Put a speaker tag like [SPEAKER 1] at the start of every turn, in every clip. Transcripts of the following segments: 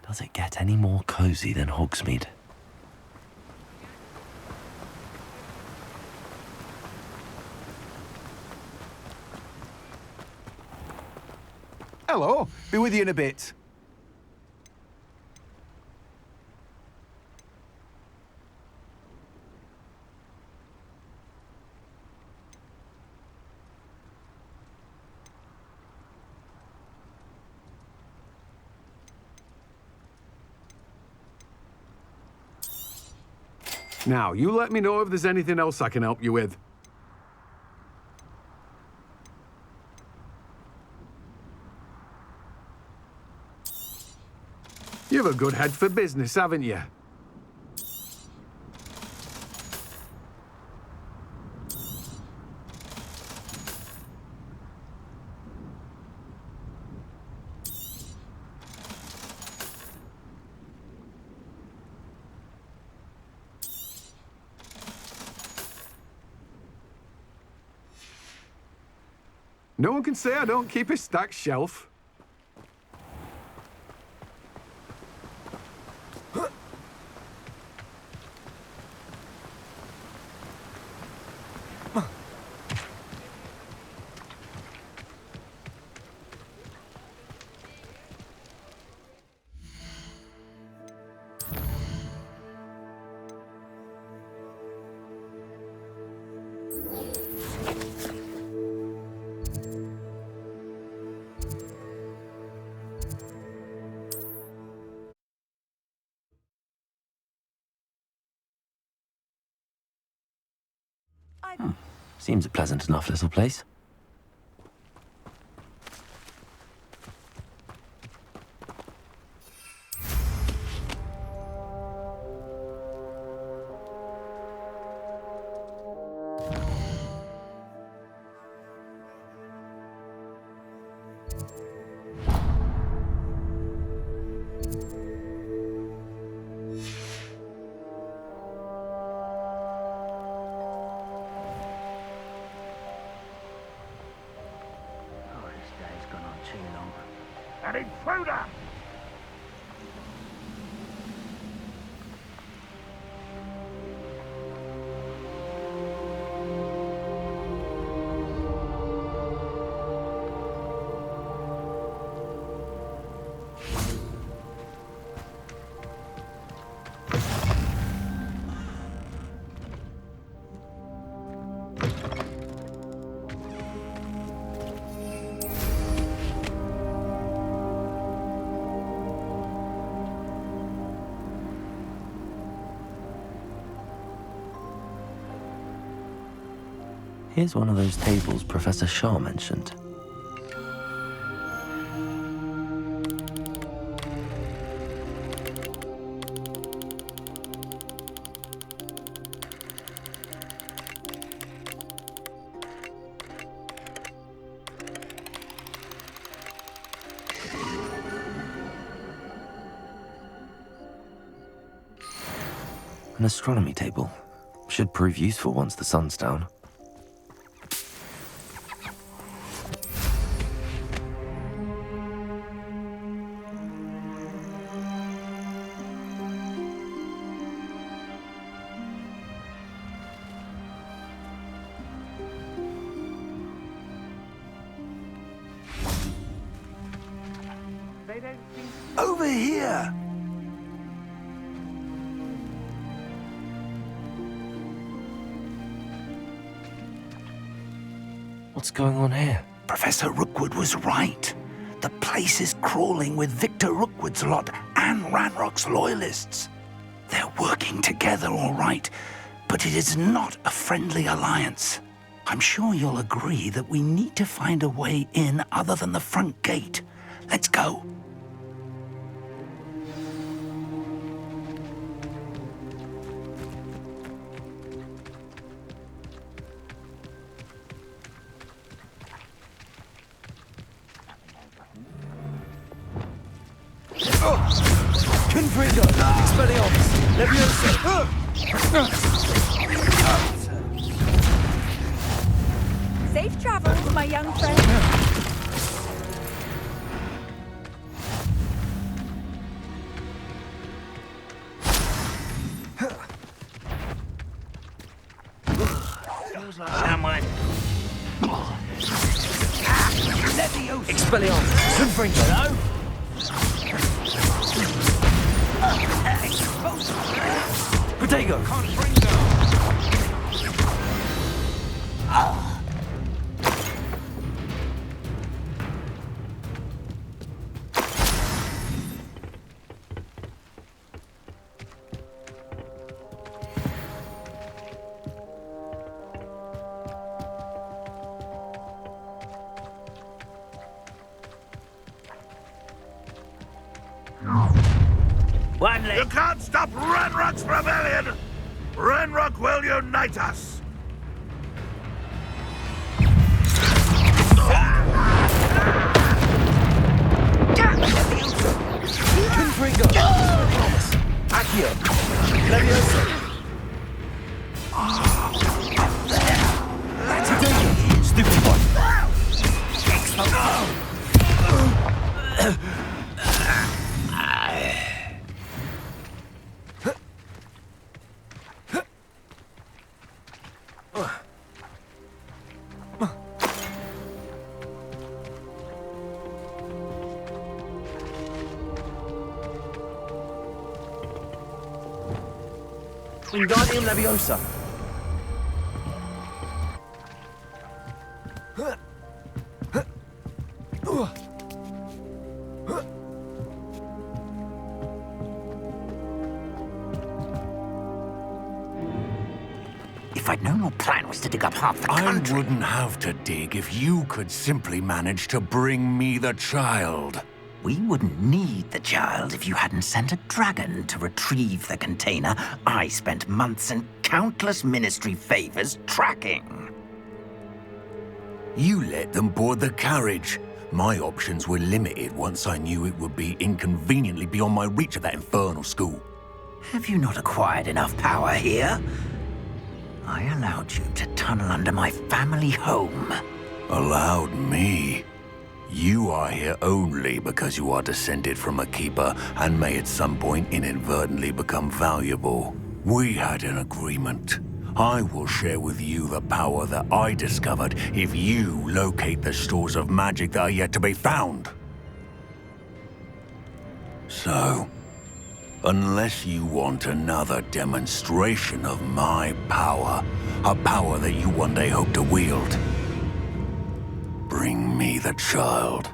[SPEAKER 1] Does it get any more cozy than Hogsmeade?
[SPEAKER 2] Hello, be with you in a bit. Now, you let me know if there's anything else I can help you with. You have a good head for business, haven't you? No one can say I don't keep a stacked shelf.
[SPEAKER 1] Seems a pleasant enough little place.
[SPEAKER 3] An intruder!
[SPEAKER 1] Here's one of those tables Professor Shaw mentioned. An astronomy table. Should prove useful once the sun's down.
[SPEAKER 2] Over here!
[SPEAKER 1] What's going on here?
[SPEAKER 4] Professor Rookwood was right. The place is crawling with Victor Rookwood's lot and Ranrock's loyalists. They're working together all right, but it is not a friendly alliance. I'm sure you'll agree that we need to find a way in other than the front gate. Let's go.
[SPEAKER 1] Confringo! Expelliarmus! Leviosa!
[SPEAKER 3] Safe travels, my young friend.
[SPEAKER 4] Someone.
[SPEAKER 1] Expelliarmus! Confringo!
[SPEAKER 4] Hello?
[SPEAKER 1] Protego!
[SPEAKER 4] One leg.
[SPEAKER 5] You can't stop Ranrock's rebellion! Ranrock will unite us!
[SPEAKER 1] Confringo! Expelliarmus! Accio! Leviosa! Protego! Stupid one! Wingardium Leviosa!
[SPEAKER 4] If I'd known your plan was to dig up half the
[SPEAKER 6] I
[SPEAKER 4] country...
[SPEAKER 6] wouldn't have to dig if you could simply manage to bring me the child.
[SPEAKER 4] We wouldn't need the child if you hadn't sent a dragon to retrieve the container I spent months and countless ministry favors tracking.
[SPEAKER 6] You let them board the carriage. My options were limited once I knew it would be inconveniently beyond my reach at that infernal school.
[SPEAKER 4] Have you not acquired enough power here? I allowed you to tunnel under my family home.
[SPEAKER 6] Allowed me? You are here only because you are descended from a keeper and may at some point inadvertently become valuable. We had an agreement. I will share with you the power that I discovered if you locate the stores of magic that are yet to be found. So, unless you want another demonstration of my power, a power that you one day hope to wield, bring me the child.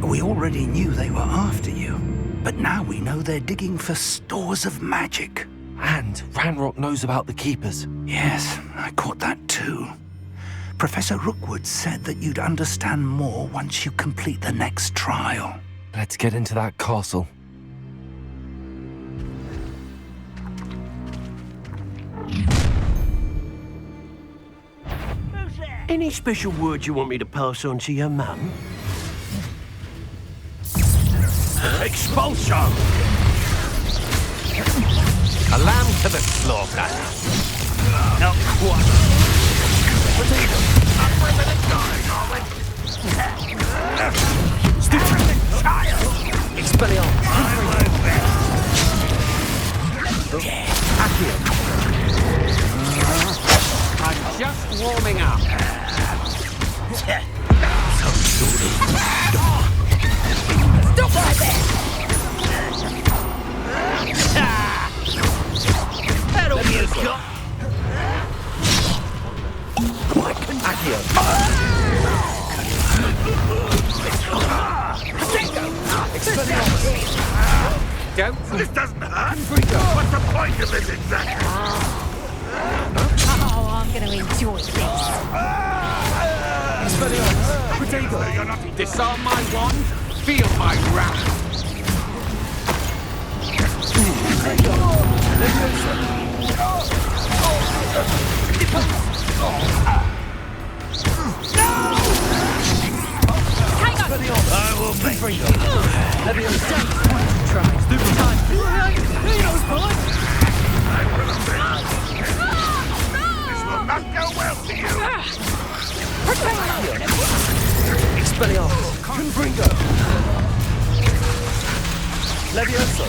[SPEAKER 4] We already knew they were after you, but now we know they're digging for stores of magic.
[SPEAKER 1] And Ranrock knows about the Keepers.
[SPEAKER 4] Yes, I caught that too. Professor Rookwood said that you'd understand more once you complete the next trial.
[SPEAKER 1] Let's get into that castle.
[SPEAKER 7] Any special words you want me to pass on to your mum?
[SPEAKER 5] Expulsion!
[SPEAKER 7] A lamb to the slaughter.
[SPEAKER 5] Not quite.
[SPEAKER 1] Stupid child! Expelliarmus! Accio!
[SPEAKER 7] I'm just warming up.
[SPEAKER 3] Stop right there!
[SPEAKER 7] That all you've got?
[SPEAKER 1] Accio! Expelliarmus!
[SPEAKER 7] Don't.
[SPEAKER 5] This doesn't hurt! What's the point of this exactly?
[SPEAKER 3] Oh, I'm gonna enjoy this.
[SPEAKER 1] Expelliarmus! Protego!
[SPEAKER 5] You're not
[SPEAKER 7] Disarm my wand, feel my wrath.
[SPEAKER 5] This will not go well for you.
[SPEAKER 7] Expelliarmus! Confringo! Levioso!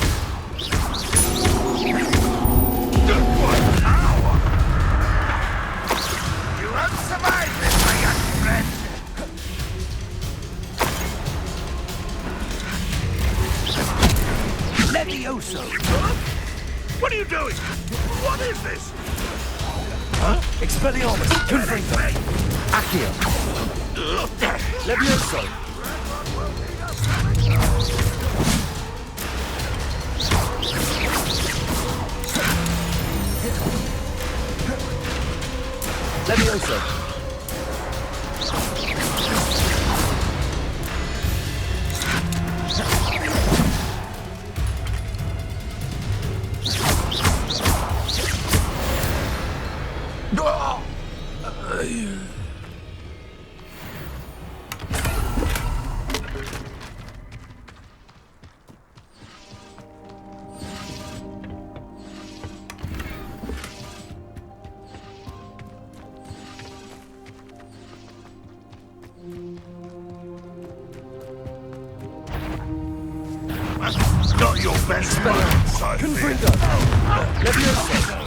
[SPEAKER 5] You won't survive this, my young friend.
[SPEAKER 4] Levioso!
[SPEAKER 5] What are you doing? What is this?
[SPEAKER 7] Expelliarmus! Confringo! Accio! Levioso! Levioso!
[SPEAKER 5] Not your best moments, I fear.
[SPEAKER 7] Confringo! Levioso!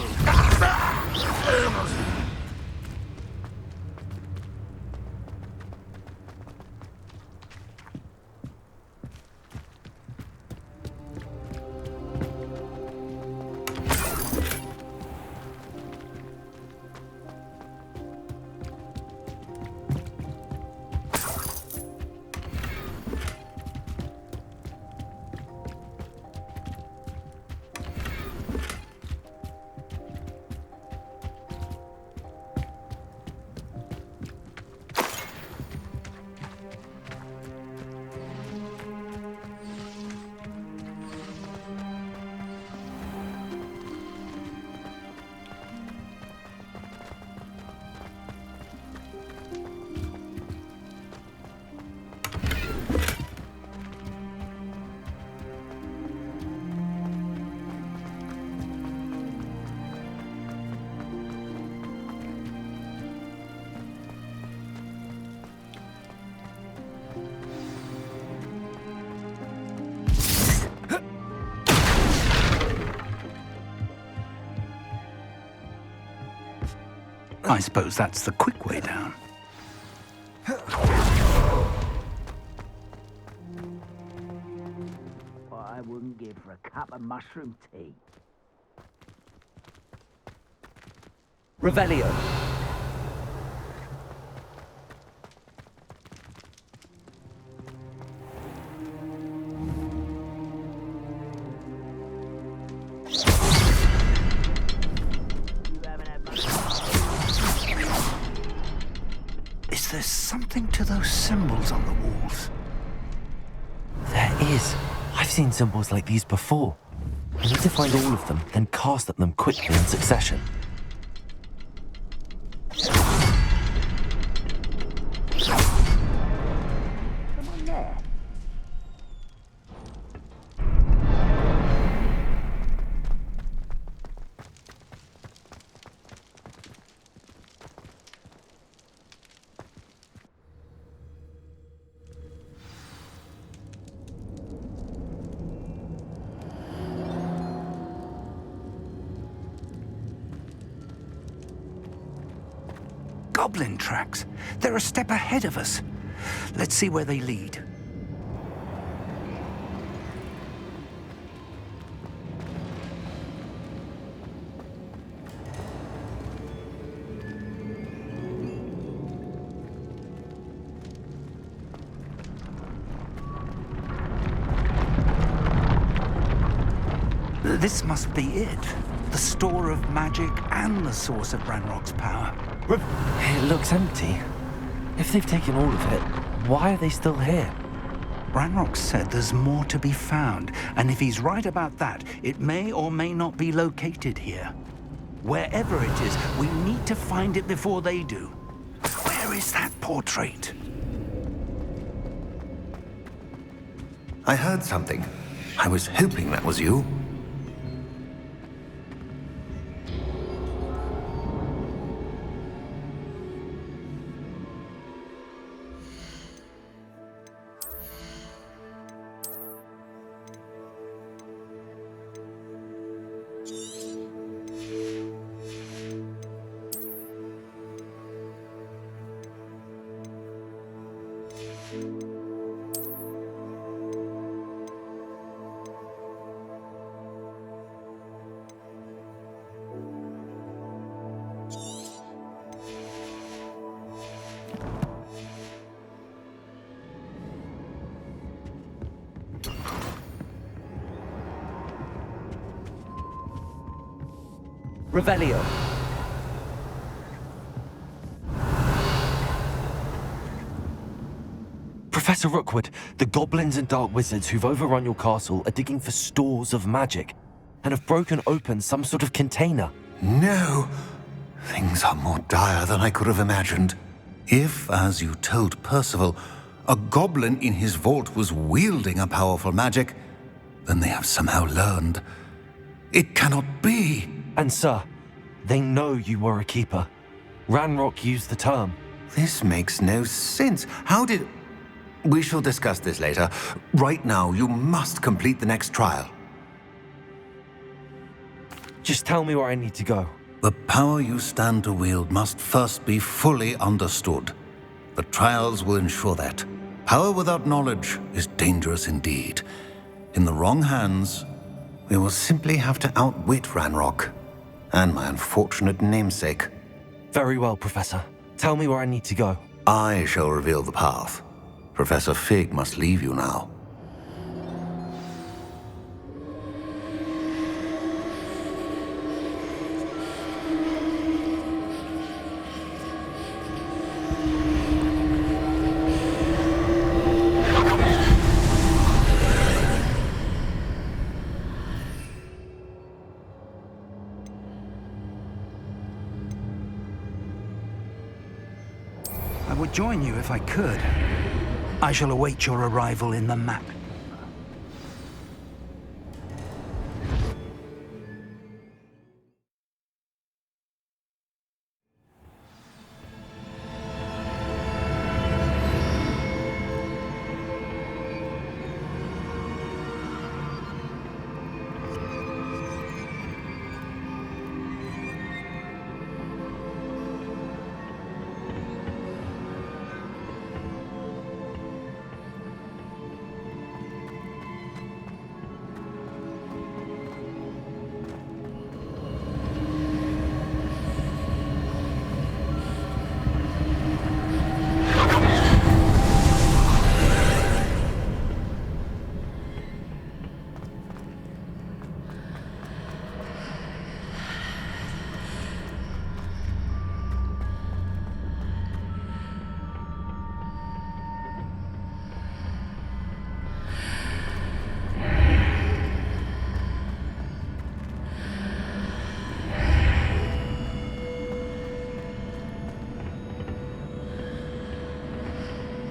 [SPEAKER 4] I suppose that's the quick way down.
[SPEAKER 8] What I wouldn't give for a cup of mushroom tea.
[SPEAKER 7] Revelio!
[SPEAKER 4] Is there something to those symbols on the walls?
[SPEAKER 1] There is. I've seen symbols like these before. I need to find all of them, then cast at them quickly in succession.
[SPEAKER 8] Come on there.
[SPEAKER 4] Goblin tracks. They're a step ahead of us. Let's see where they lead. This must be it. The store of magic and the source of Ranrock's power.
[SPEAKER 1] It looks empty. If they've taken all of it, why are they still here?
[SPEAKER 4] Ranrock said there's more to be found, and if he's right about that, it may or may not be located here. Wherever it is, we need to find it before they do. Where is that portrait?
[SPEAKER 6] I heard something. I was hoping that was you.
[SPEAKER 1] Revelio. Professor Rookwood, the goblins and dark wizards who've overrun your castle are digging for stores of magic and have broken open some sort of container.
[SPEAKER 6] No! Things are more dire than I could have imagined. If, as you told Percival, a goblin in his vault was wielding a powerful magic, then they have somehow learned. It cannot be!
[SPEAKER 1] And sir, they know you were a keeper. Ranrock used the term.
[SPEAKER 6] This makes no sense. How did... We shall discuss this later. Right now, you must complete the next trial.
[SPEAKER 1] Just tell me where I need to go.
[SPEAKER 6] The power you stand to wield must first be fully understood. The trials will ensure that. Power without knowledge is dangerous indeed. In the wrong hands, we will simply have to outwit Ranrock and my unfortunate namesake.
[SPEAKER 1] Very well, Professor. Tell me where I need to go.
[SPEAKER 6] I shall reveal the path. Professor Fig must leave you now.
[SPEAKER 4] I would join you if I could. I shall await your arrival in the map.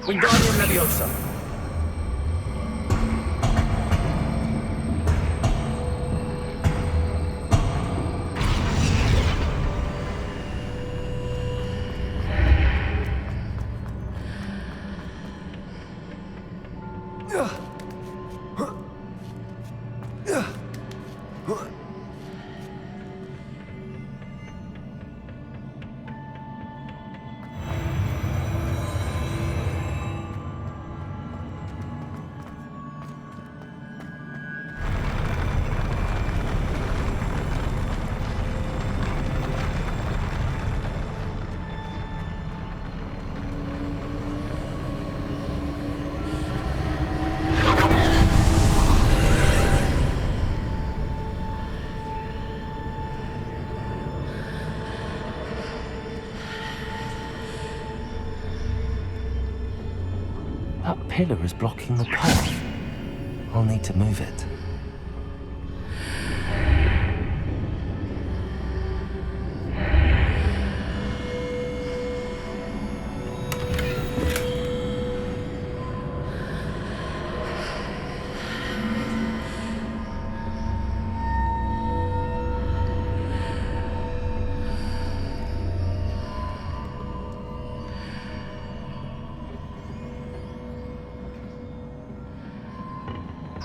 [SPEAKER 7] Wingardium Leviosa.
[SPEAKER 1] That pillar is blocking the path. I'll need to move it.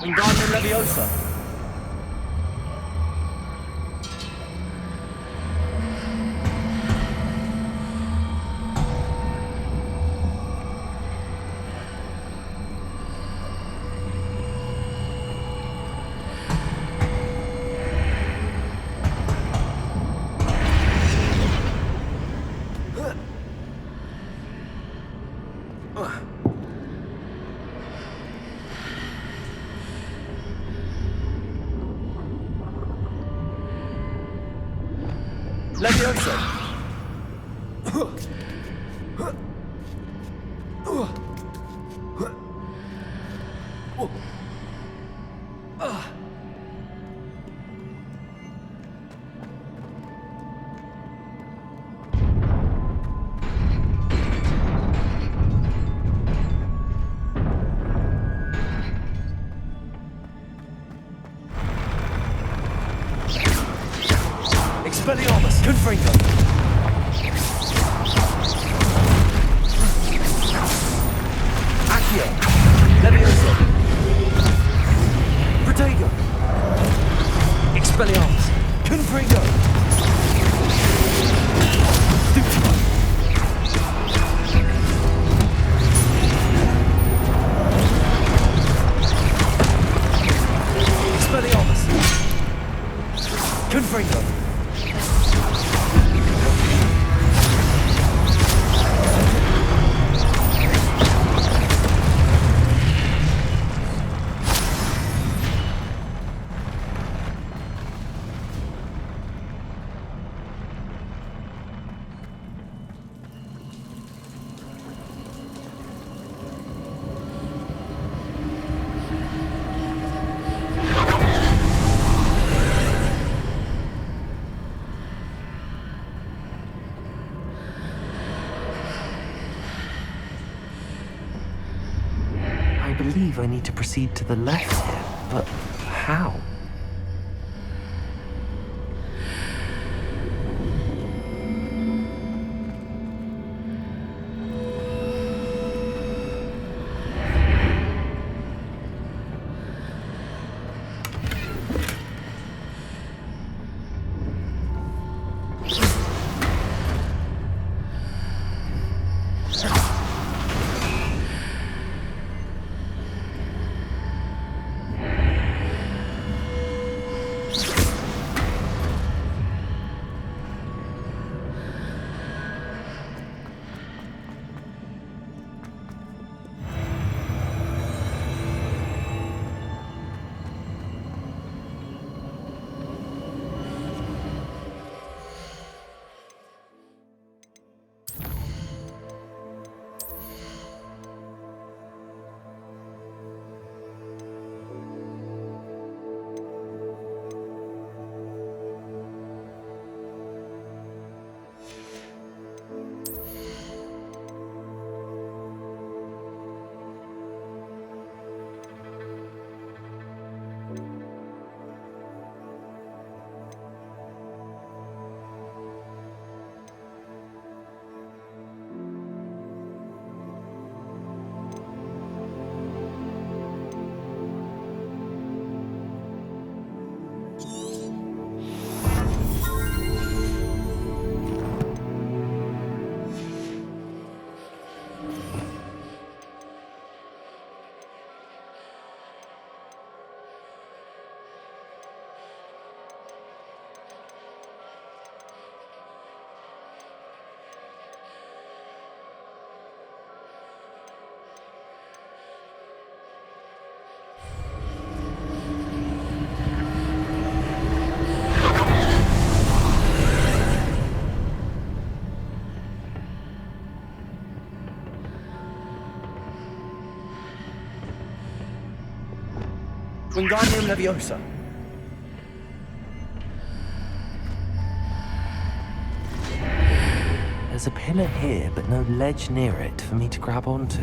[SPEAKER 7] Wingardium Leviosa. Leviosa. Expelliarmus. Confringo. Accio. Leviosa. Protego. Expelliarmus. Confringo. Stupefy. Expelliarmus. Confringo. I believe I need to proceed to the left here, but how? Wingardium Leviosa.
[SPEAKER 1] There's a pillar here, but no ledge near it for me to grab onto.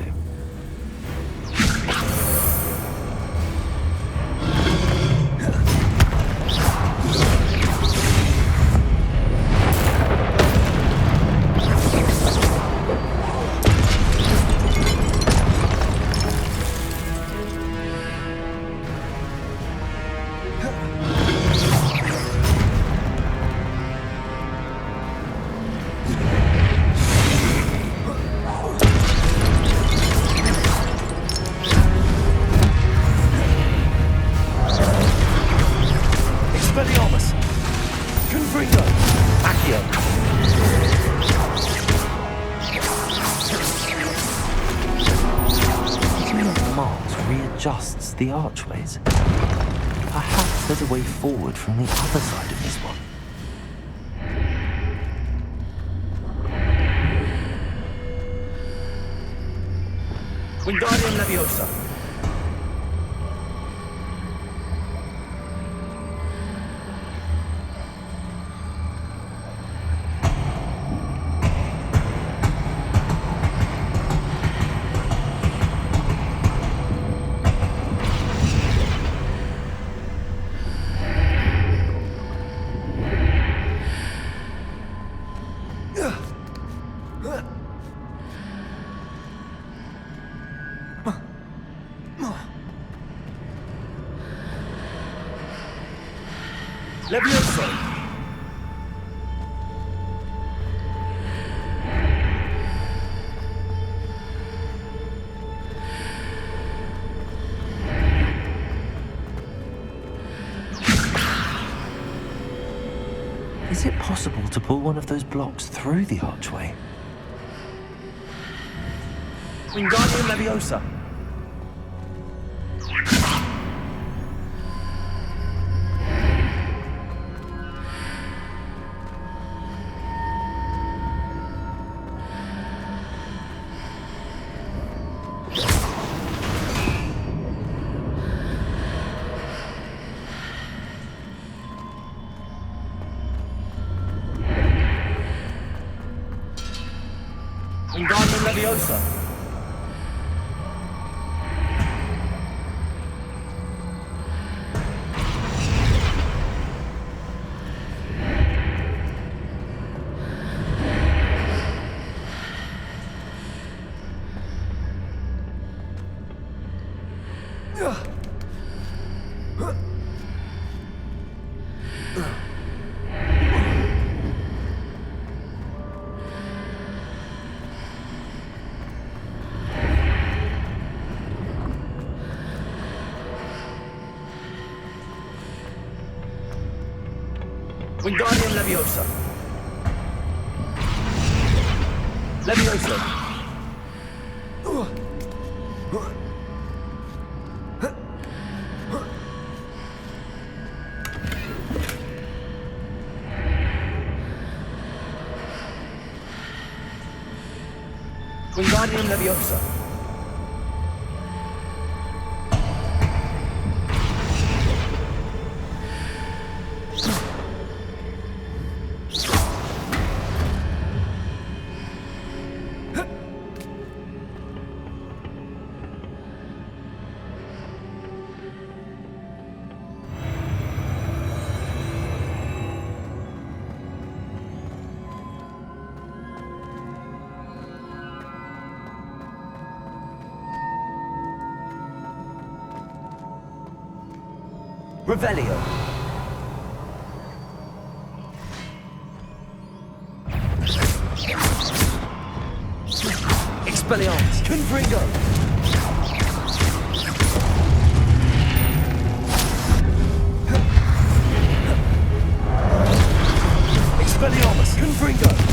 [SPEAKER 1] Expelliarmus! Confringo! Accio! Hitting those marks readjusts the archways. Perhaps there's a way forward from the other side of this one. Wingardium Leviosa. Leviosa! Is it possible to pull one of those blocks through the archway? Wingardium Leviosa! Wingardium Leviosa! Wingardium Leviosa! Leviosa! Wingardium Leviosa! Revelio. Expelliarmus. Confringo. Expelliarmus. Confringo.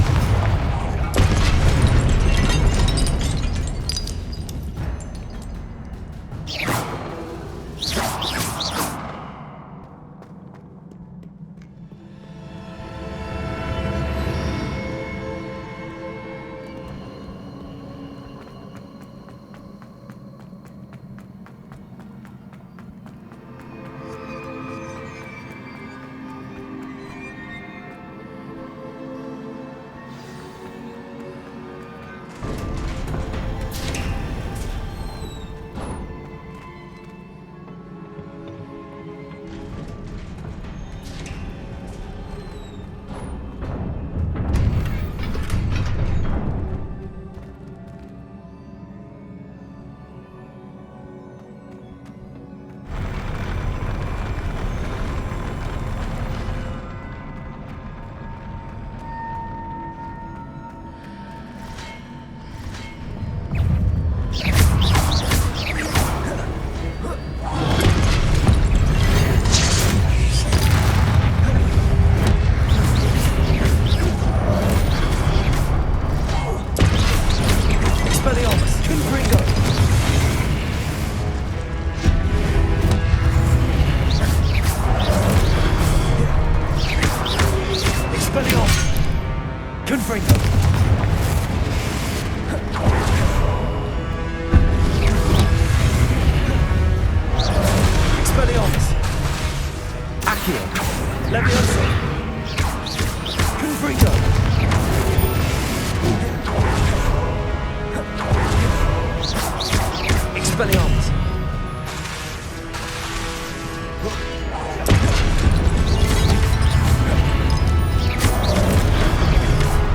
[SPEAKER 1] Confringo. Expelliarmus. Accio. Levioso. Confringo. Expelliarmus.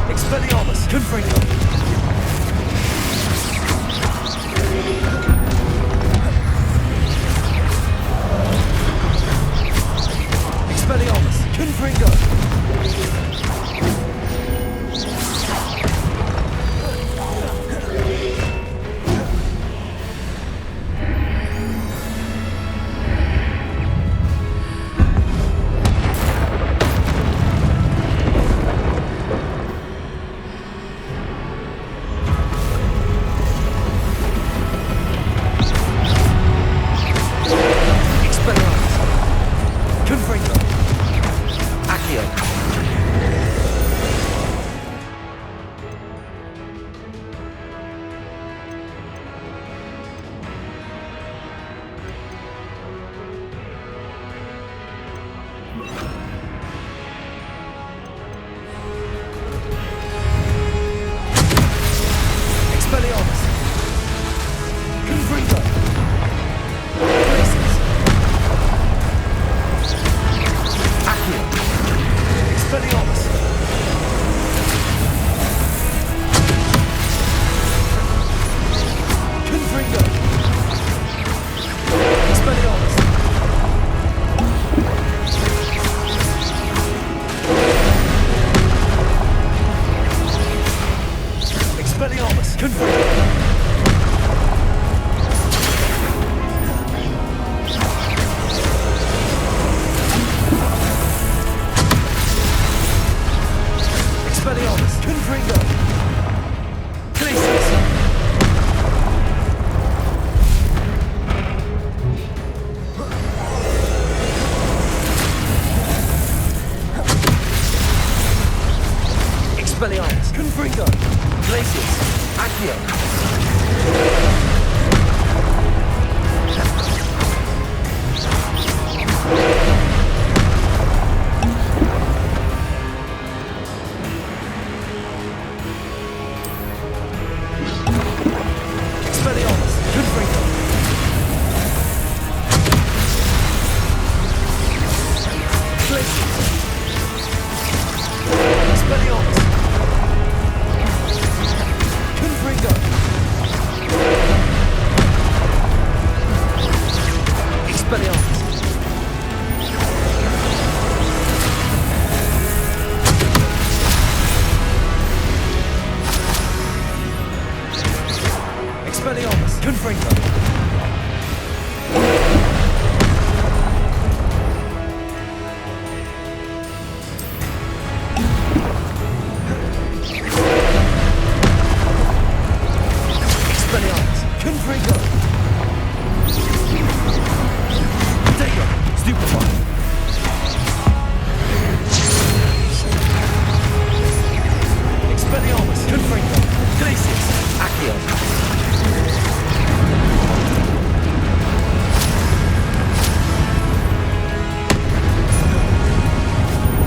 [SPEAKER 1] Expelliarmus. Confringo. Expelliarmus. Confringo. Confringo. Accio. Expelliarmus. Confringo. Places. Accio. Expelliarmus. Confringo. Expelliarmus. Expelliarmus. Confringo. Expelliarmus. Confringo. Places. Expelliarmus. Confringo. Places. Accio. Expelliarmus. Confringo. Places. Expelliarmus. Confringo. Expelliarmus. Expelliarmus. Confringo. Expelliarmus. Confringo. Dagger. Stupefy. Expelliarmus. Confringo. Glacius. Accio.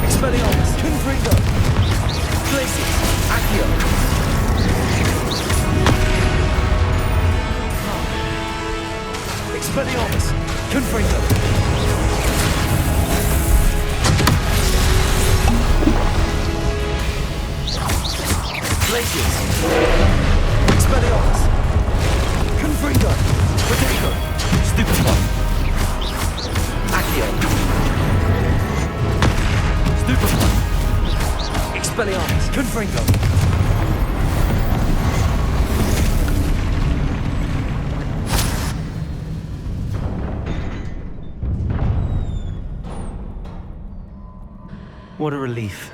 [SPEAKER 1] Expelliarmus. Confringo. Glacius. Accio. Expelliarmus. Confringo. Glacius. Expelliarmus. Confringo. Potato. Stupefy. Accio. Stupefy. Expelliarmus. Confringo. What a relief.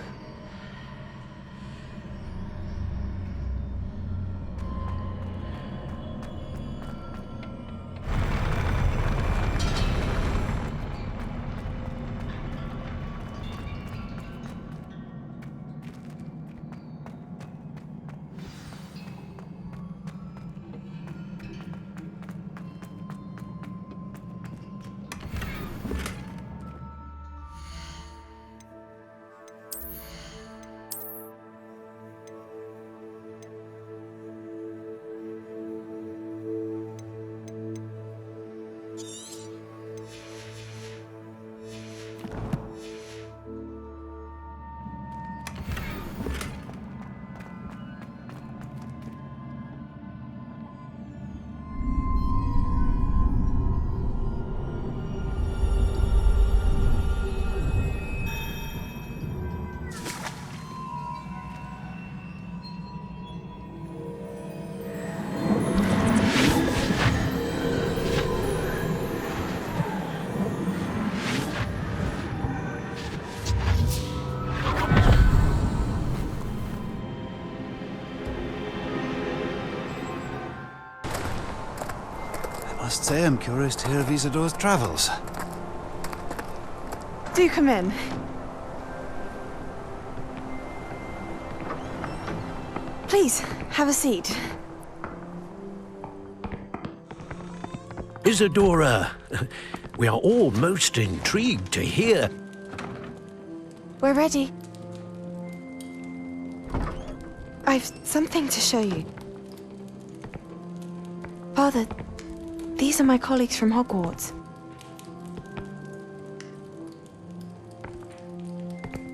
[SPEAKER 9] Must say I'm curious to hear of Isadora's travels.
[SPEAKER 10] Do come in. Please, have a seat.
[SPEAKER 11] Isadora, we are all most intrigued to hear.
[SPEAKER 10] We're ready. I've something to show you. Father, these are my colleagues from Hogwarts.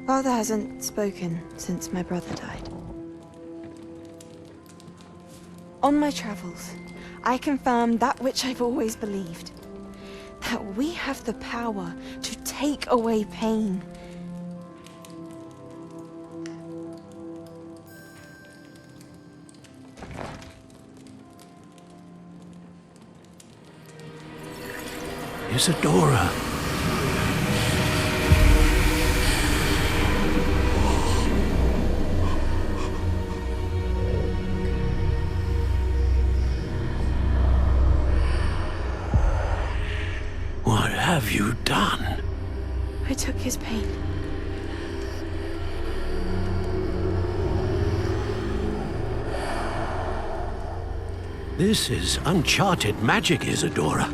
[SPEAKER 10] Father hasn't spoken since my brother died. On my travels, I confirmed that which I've always believed. That we have the power to take away pain.
[SPEAKER 11] Isadora. What have you done?
[SPEAKER 10] I took his pain.
[SPEAKER 11] This is uncharted magic, Isadora.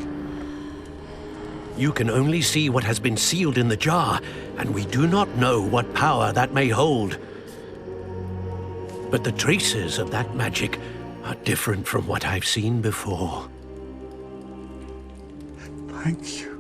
[SPEAKER 11] You can only see what has been sealed in the jar, and we do not know what power that may hold. But the traces of that magic are different from what I've seen before.
[SPEAKER 9] Thank you.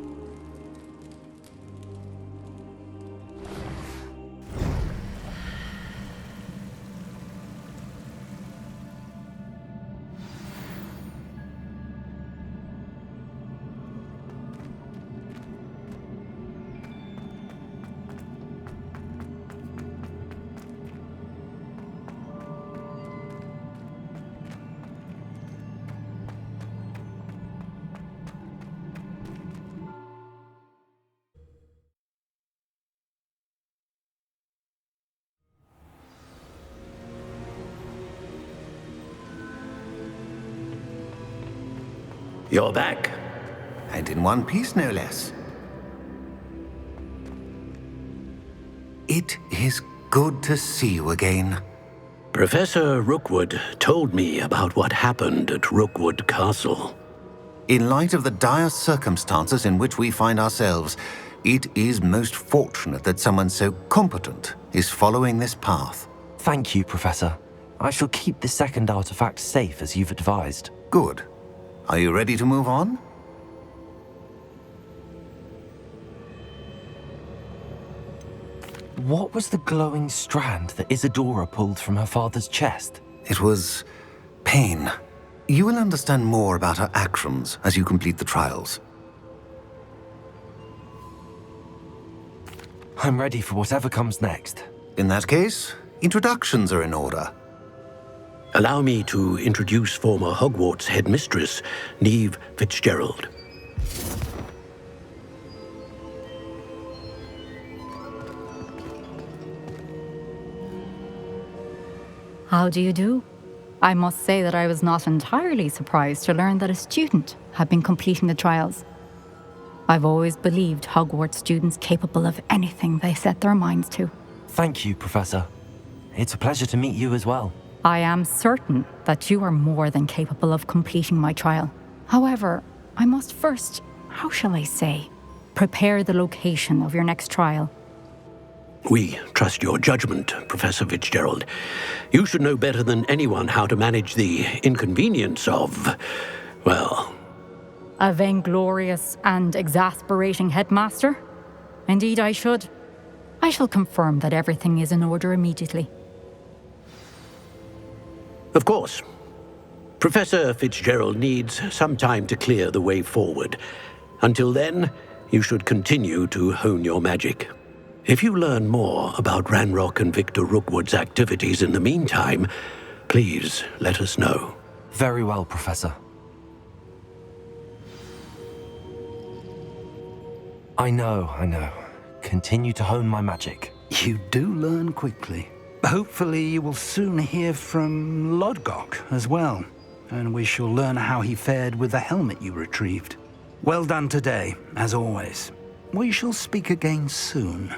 [SPEAKER 11] You're back.
[SPEAKER 6] And in one piece, no less. It is good to see you again.
[SPEAKER 11] Professor Rookwood told me about what happened at Rookwood Castle.
[SPEAKER 6] In light of the dire circumstances in which we find ourselves, it is most fortunate that someone so competent is following this path.
[SPEAKER 1] Thank you, Professor. I shall keep the second artifact safe as you've advised.
[SPEAKER 6] Good. Are you ready to move on?
[SPEAKER 1] What was the glowing strand that Isadora pulled from her father's chest?
[SPEAKER 6] It was pain. You will understand more about her actions as you complete the trials.
[SPEAKER 1] I'm ready for whatever comes next.
[SPEAKER 6] In that case, introductions are in order.
[SPEAKER 11] Allow me to introduce former Hogwarts headmistress, Neve Fitzgerald.
[SPEAKER 12] How do you do? I must say that I was not entirely surprised to learn that a student had been completing the trials. I've always believed Hogwarts students capable of anything they set their minds to.
[SPEAKER 1] Thank you, Professor. It's a pleasure to meet you as well.
[SPEAKER 12] I am certain that you are more than capable of completing my trial. However, I must first, how shall I say, prepare the location of your next trial.
[SPEAKER 11] We trust your judgment, Professor Fitzgerald. You should know better than anyone how to manage the inconvenience of, well...
[SPEAKER 12] A vainglorious and exasperating headmaster? Indeed I should. I shall confirm that everything is in order immediately.
[SPEAKER 11] Of course. Professor Fitzgerald needs some time to clear the way forward. Until then, you should continue to hone your magic. If you learn more about Ranrock and Victor Rookwood's activities in the meantime, please let us know.
[SPEAKER 1] Very well, Professor. I know. Continue to hone my magic.
[SPEAKER 4] You do learn quickly. Hopefully you will soon hear from Lodgok as well. and we shall learn how he fared with the helmet you retrieved. Well done today, as always. We shall speak again soon.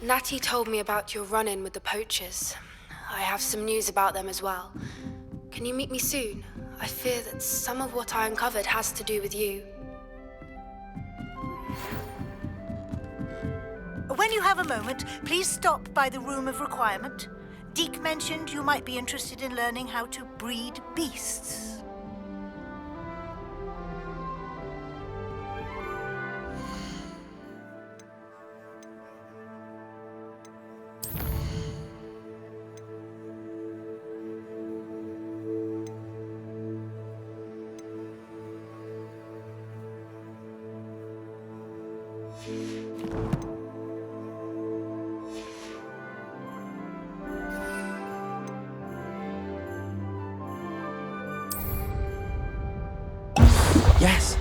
[SPEAKER 13] Natty told me about your run-in with the poachers. I have some news about them as well. Can you meet me soon? I fear that some of what I uncovered has to do with you.
[SPEAKER 14] When you have a moment, please stop by the Room of Requirement. Deke mentioned you might be interested in learning how to breed beasts.
[SPEAKER 1] Yes.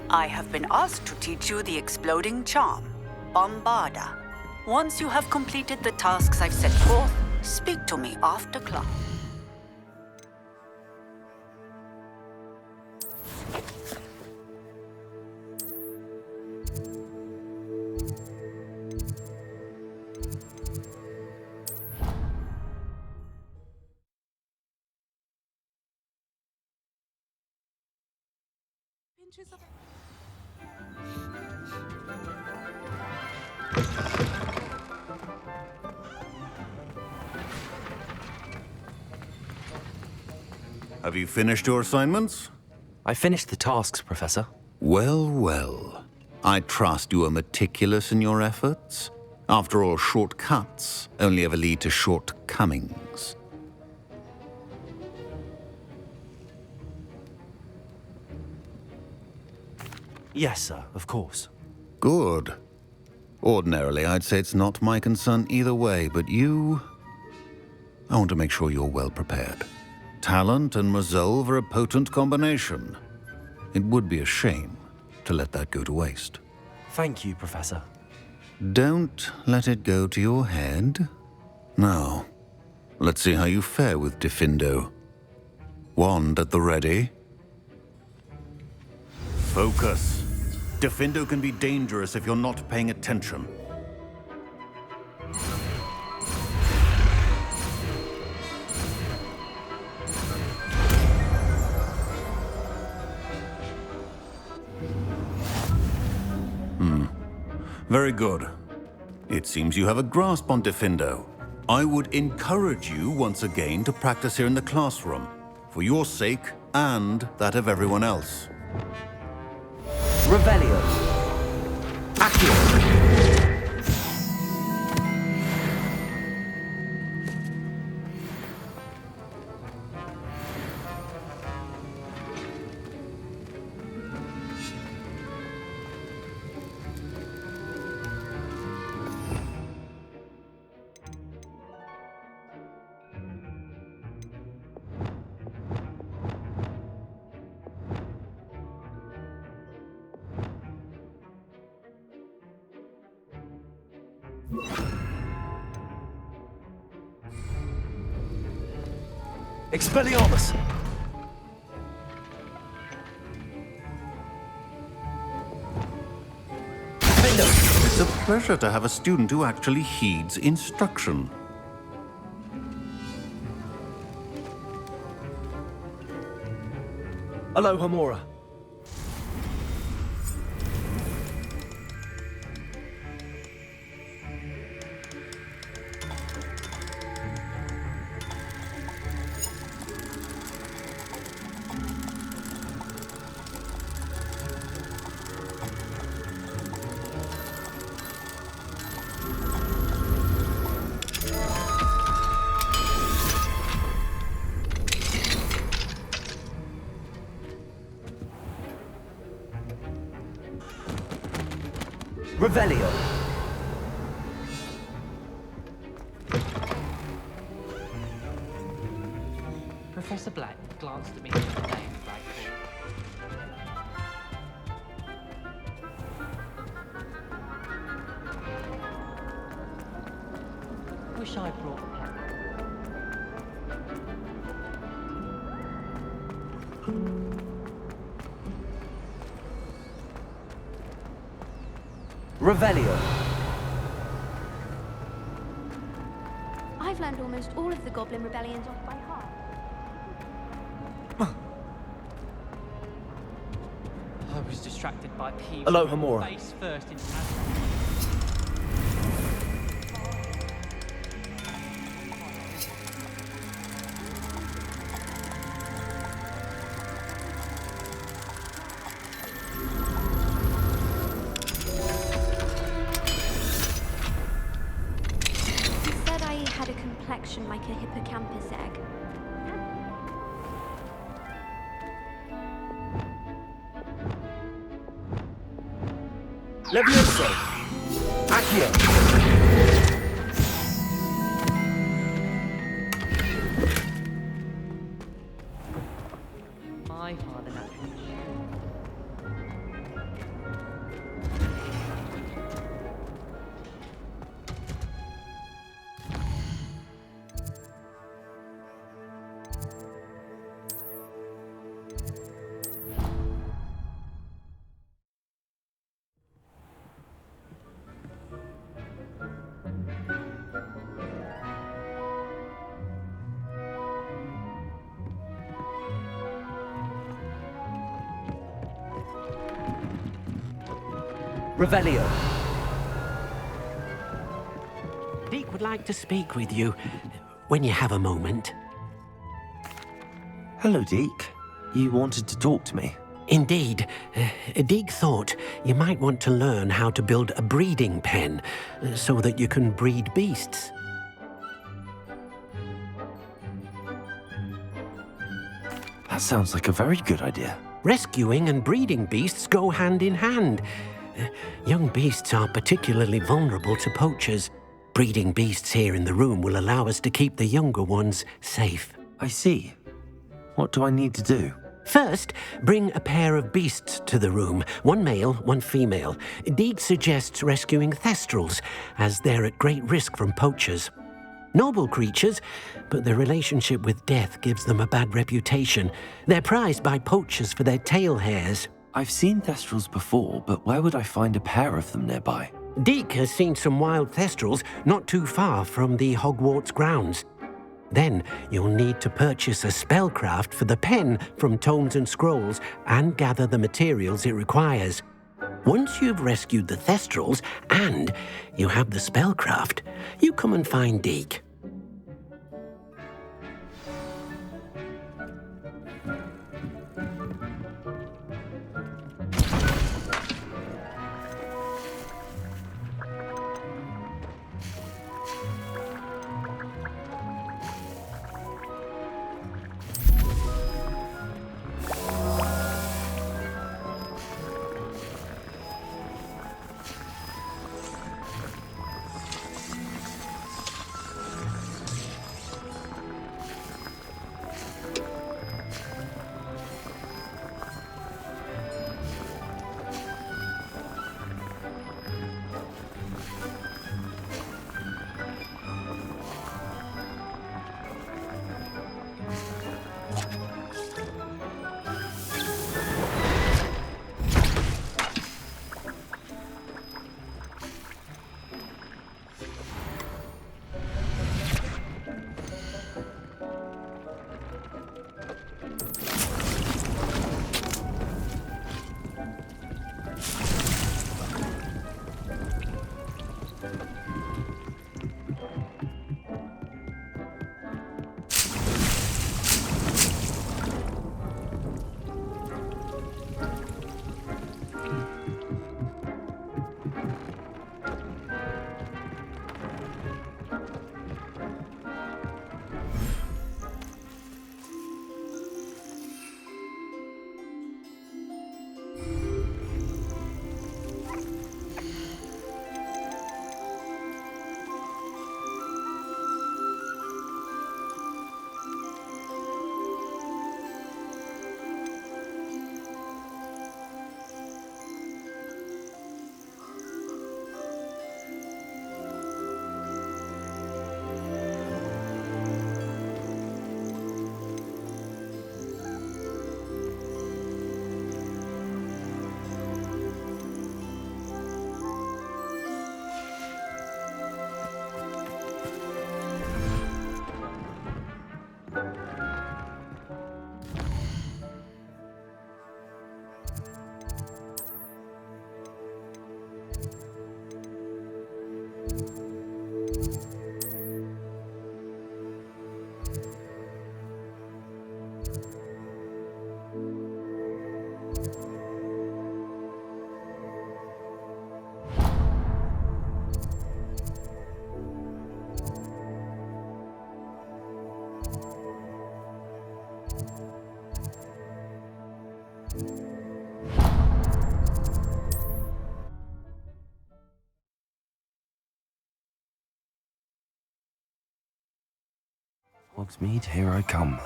[SPEAKER 15] I have been asked to teach you the exploding charm, Bombarda. Once you have completed the tasks I've set forth, speak to me after class.
[SPEAKER 6] Have you finished your assignments?
[SPEAKER 1] I finished the tasks, Professor.
[SPEAKER 6] Well, well. I trust you are meticulous in your efforts. After all, shortcuts only ever lead to shortcomings.
[SPEAKER 1] Yes, sir, of course.
[SPEAKER 6] Good. Ordinarily, I'd say it's not my concern either way, but you... I want to make sure you're well prepared. Talent and resolve are a potent combination. It would be a shame to let that go to waste.
[SPEAKER 1] Thank you, Professor.
[SPEAKER 6] Don't let it go to your head. Now, let's see how you fare with Diffindo. Wand at the ready. Focus. Diffindo can be dangerous if you're not paying attention. Very good. It seems you have a grasp on Diffindo. I would encourage you once again to practice here in the classroom, for your sake and that of everyone else.
[SPEAKER 7] Revelio. Accio.
[SPEAKER 1] Expelliarmus!
[SPEAKER 6] It's a pleasure to have a student who actually heeds instruction.
[SPEAKER 7] Aloha Mora. Revelio.
[SPEAKER 16] Professor Black glanced at me with a name like wish I brought a pen.
[SPEAKER 7] Revelio.
[SPEAKER 17] I've learned almost all of the Goblin rebellions off by heart.
[SPEAKER 16] I was distracted by Peeves.
[SPEAKER 7] Aloha Mora.
[SPEAKER 16] Face first into
[SPEAKER 17] like a hippocampus egg.
[SPEAKER 7] Levioso! Accio!
[SPEAKER 16] My father naturally.
[SPEAKER 7] Revelio.
[SPEAKER 11] Deke would like to speak with you when you have a moment.
[SPEAKER 1] Hello, Deke. You wanted to talk to me?
[SPEAKER 11] Indeed. Deke thought you might want to learn how to build a breeding pen so that you can breed beasts.
[SPEAKER 1] That sounds like a very good idea.
[SPEAKER 11] Rescuing and breeding beasts go hand in hand. Young beasts are particularly vulnerable to poachers. Breeding beasts here in the room will allow us to keep the younger ones safe.
[SPEAKER 1] I see. What do I need to do?
[SPEAKER 11] First, bring a pair of beasts to the room. One male, one female. Deke suggests rescuing thestrals, as they're at great risk from poachers. Noble creatures, but their relationship with death gives them a bad reputation. They're prized by poachers for their tail hairs.
[SPEAKER 1] I've seen thestrals before, but where would I find a pair of them nearby?
[SPEAKER 11] Deke has seen some wild thestrals not too far from the Hogwarts grounds. Then you'll need to purchase a spellcraft for the pen from Tomes and Scrolls and gather the materials it requires. Once you've rescued the thestrals and you have the spellcraft, you come and find Deke.
[SPEAKER 1] Hogsmeade, here I come.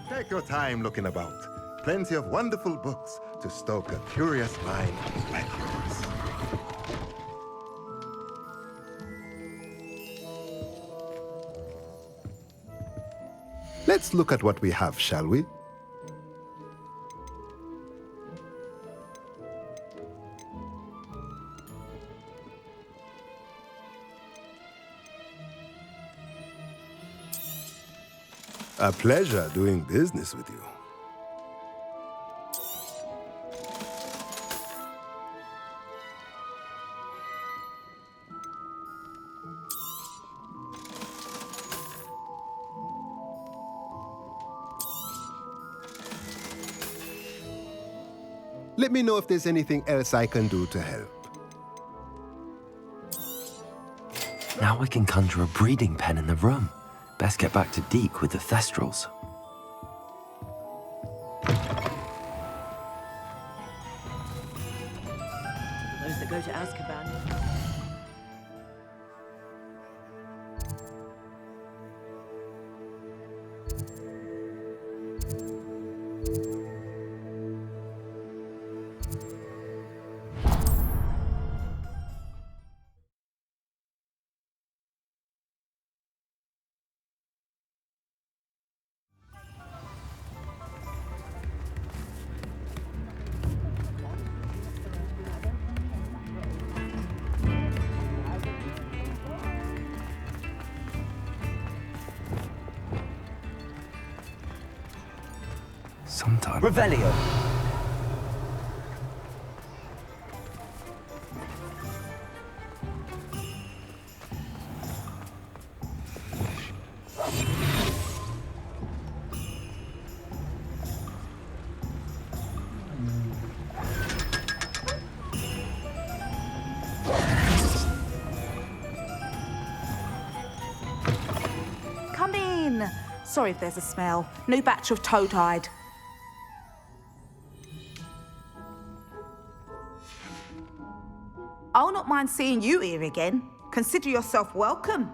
[SPEAKER 18] Take your time looking about. Plenty of wonderful books to stoke a curious mind like yours. Let's look at what we have, shall we? A pleasure doing business with you. Let me know if there's anything else I can do to help.
[SPEAKER 1] Now I can conjure a breeding pen in the room. Best get back to Deke with the Thestrals.
[SPEAKER 19] Those that go to Azkaban.
[SPEAKER 1] Sometime.
[SPEAKER 7] Revelio.
[SPEAKER 20] Come in. Sorry if there's a smell. New batch of toad-hide. I'll not mind seeing you here again. Consider yourself welcome.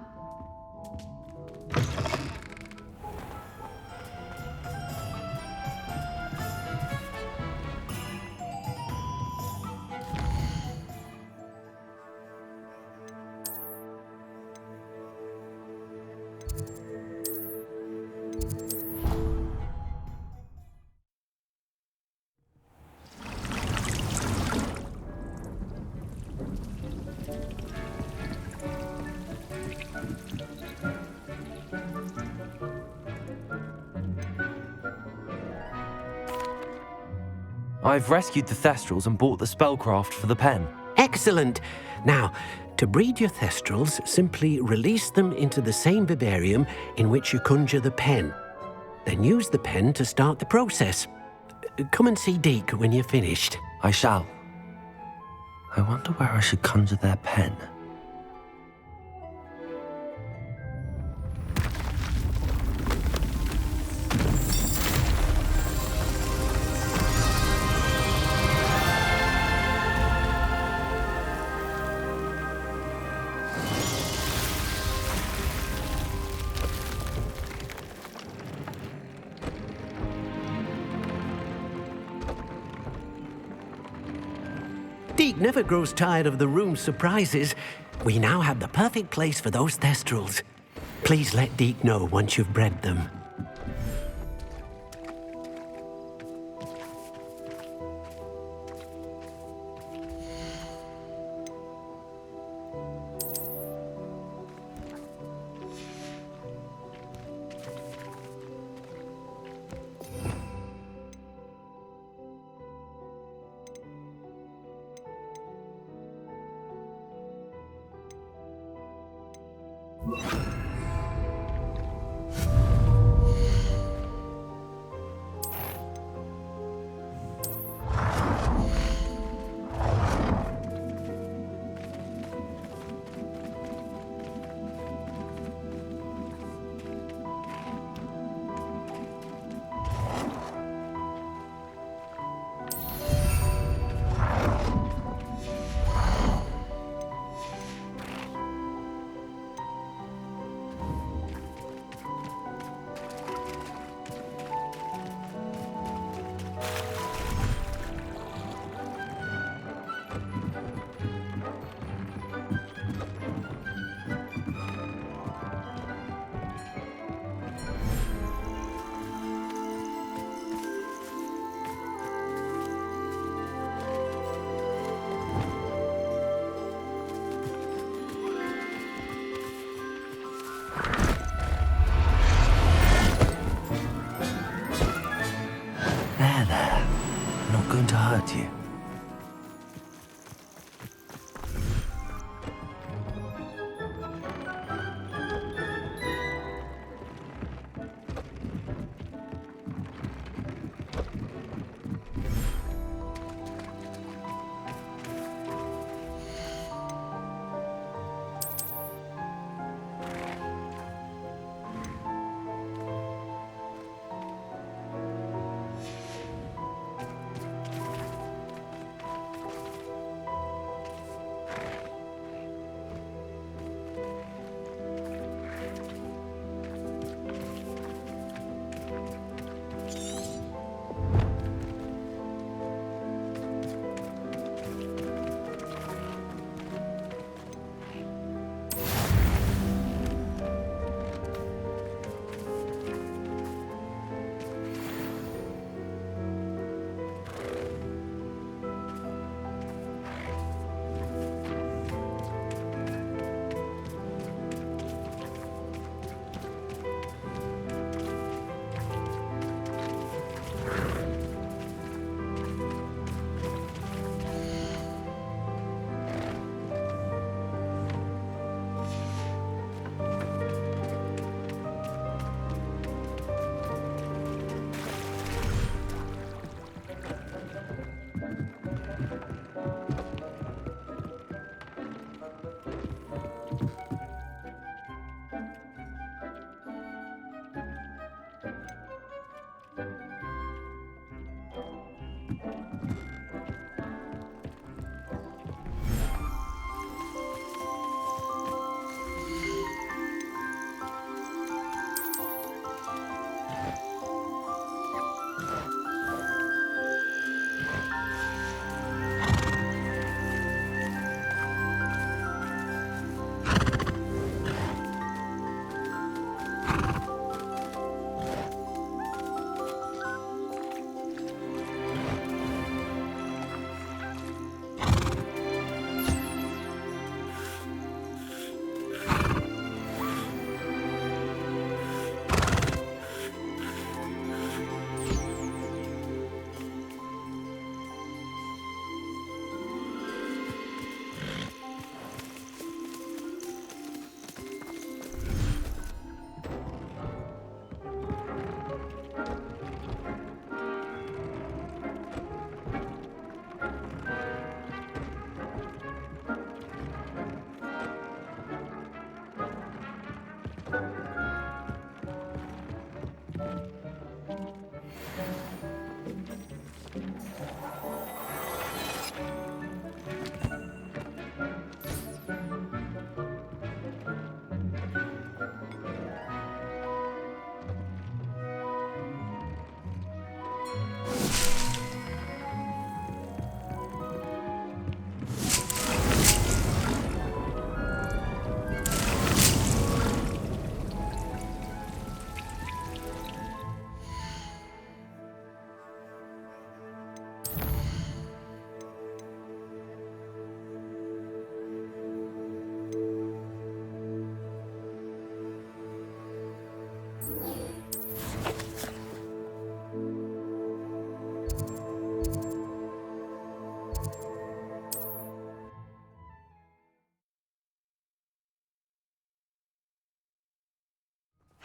[SPEAKER 1] I've rescued the Thestrals and bought the spellcraft for the pen.
[SPEAKER 11] Excellent! Now, to breed your Thestrals, simply release them into the same vivarium in which you conjure the pen. Then use the pen to start the process. Come and see Deke when you're finished.
[SPEAKER 1] I shall. I wonder where I should conjure their pen.
[SPEAKER 11] Deke never grows tired of the room's surprises. We now have the perfect place for those Thestrals. Please let Deke know once you've bred them.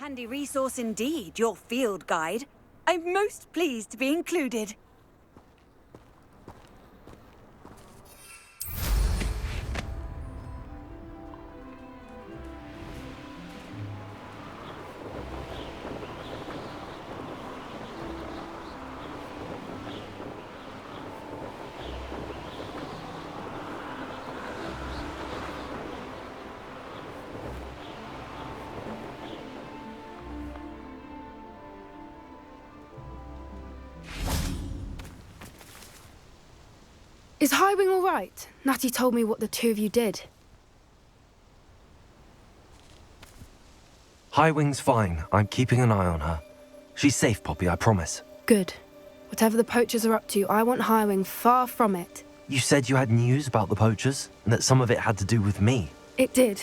[SPEAKER 21] handy resource indeed, your field guide. I'm most pleased to be included.
[SPEAKER 13] Is Highwing all right? Natty told me what the two of you did.
[SPEAKER 1] Highwing's fine. I'm keeping an eye on her. She's safe, Poppy, I promise.
[SPEAKER 13] Good. Whatever the poachers are up to, I want Highwing far from it.
[SPEAKER 1] You said you had news about the poachers, and that some of it had to do with me.
[SPEAKER 13] It did.